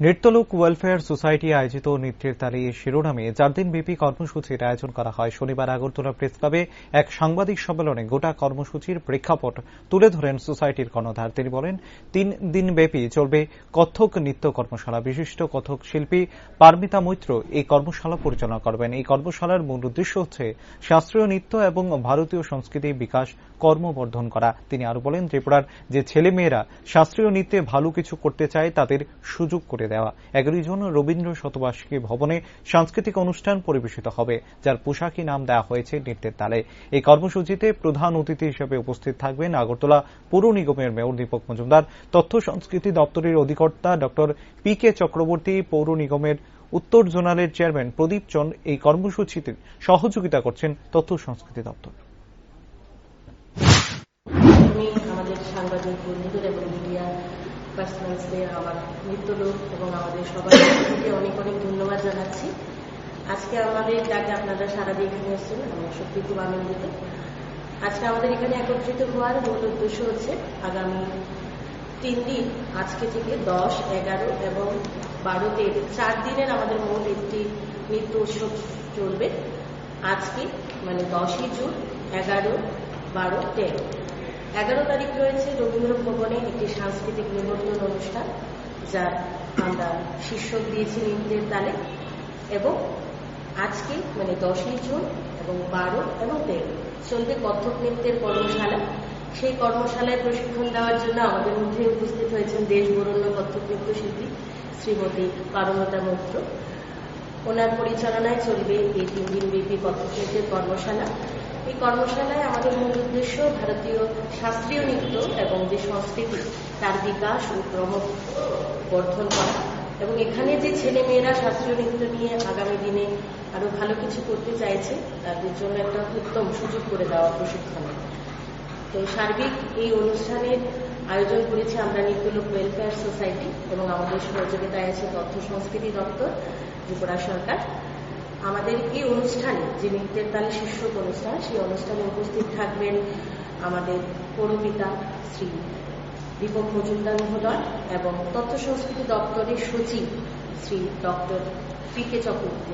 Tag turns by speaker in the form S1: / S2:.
S1: নৃত্যলোক welfare society আয়োজিত নৃত্যের তালে শিরোনামে 4 দিনব্যাপী কর্মসূচির আয়োজন করা হয়। শনিবার আগরতলা প্রেস ক্লাবে এক সাংবাদিক সম্মেলনে গোটা কর্মসূচির প্রেক্ষাপট তুলে ধরেন সোসাইটির কর্ণধার। তিনি বলেন, 3 দিনব্যাপী চলবে কত্থক নৃত্য কর্মশালা। বিশিষ্ট কত্থক শিল্পী পারমিতা মৈত্র এই কর্মশালা পরিচালনা করবেন। এই কর্মশালার মূল উদ্দেশ্য হচ্ছে শাস্ত্রীয় নৃত্য এবং ভারতীয় সংস্কৃতি বিকাশ কর্মবর্ধন করা। তিনি আরো বলেন, ত্রিপুরার যে ছেলেমেয়েরা শাস্ত্রীয় নৃত্যে ভালো কিছু করতে চায় তাদের সুযোগ করে দেওয়া। 11 জন রবীন্দ্র শতবার্ষিকী ভবনে সাংস্কৃতিক অনুষ্ঠান পরিবেশিত হবে, যার পোশাকি নাম দেওয়া হয়েছে নৃত্যের তালে। এই কর্মসূচিতে প্রধান অতিথি হিসেবে উপস্থিত থাকবেন আগরতলা পৌর নিগমের মেয়র দীপক মজুমদার, তথ্য সংস্কৃতি দপ্তরের অধিকর্তা ডক্টর পি.কে. চক্রবর্তী, পৌর নিগমের উত্তর জোনালের চেয়ারম্যান প্রদীপ চন্দ। এই কর্মসূচিতে সহযোগিতা করছেন তথ্য সংস্কৃতি দপ্তর।
S2: আমাদের সাংবাদিক বন্ধুদের এবং মিডিয়া পার্সোনালসদের, আমার নৃত্যলোক এবং আমাদের সবাইকে অনেক অনেক ধন্যবাদ জানাচ্ছি। আজকে আমাদের ডাকে আপনারা সারা দিয়ে এখানে এসেছেন, আমরা সত্যি খুব আনন্দিত। আজকে আমাদের এখানে একত্রিত হওয়ার মূল উদ্দেশ্য হচ্ছে আগামী 3 দিন, আজকে থেকে 10, 11 এবং 12-তে 4 দিনের আমাদের মোট একটি নৃত্য উৎসব চলবে। আজকে মানে 10ই জুন, 11, 12, 13। 11 তারিখ রয়েছে রবীন্দ্র ভবনে একটি সাংস্কৃতিক নিবন্ধন অনুষ্ঠান, যার আমরা শীর্ষক দিয়েছি নৃত্যের তালে। এবং আজকে মানে 10ই জুন এবং 12 এবং 13 চলবে কত্থক নৃত্যের কর্মশালা। সেই কর্মশালায় প্রশিক্ষণ দেওয়ার জন্য আমাদের মধ্যে উপস্থিত হয়েছেন দেশ বরেণ্য কত্থক নৃত্যশিল্পী শ্রীমতী পারমিতা মৈত্র। ওনার পরিচালনায় চলবে এই 3 দিনব্যাপী কত্থক নৃত্যের কর্মশালা। এই কর্মশালায় আমাদের মূল উদ্দেশ্য ভারতীয় শাস্ত্রীয় নৃত্য এবং যে সংস্কৃতি তার বিকাশ ও ক্রমবর্ধন করা, এবং এখানে যে ছেলে মেয়েরা শাস্ত্রীয় নৃত্য নিয়ে আগামী দিনে আরো ভালো কিছু করতে চাইছে তাদের জন্য একটা উত্তম সুযোগ করে দেওয়া প্রশিক্ষণে। তো সার্বিক এই অনুষ্ঠানের আয়োজন করেছি আমরা নৃত্যলোক ওয়েলফেয়ার সোসাইটি, এবং আমাদের সহযোগিতায় আছে তথ্য সংস্কৃতি দপ্তর, ত্রিপুরা সরকার। আমাদের এই অনুষ্ঠানে যে নৃত্যের তালে শীর্ষক অনুষ্ঠান, সেই অনুষ্ঠানে উপস্থিত থাকবেন আমাদের পৌরপিতা শ্রী দীপক মজুমদার মহোদয় এবং তথ্য সংস্কৃতি দপ্তরের সচিব শ্রী ডক্টর পি.কে. চক্রবর্তী।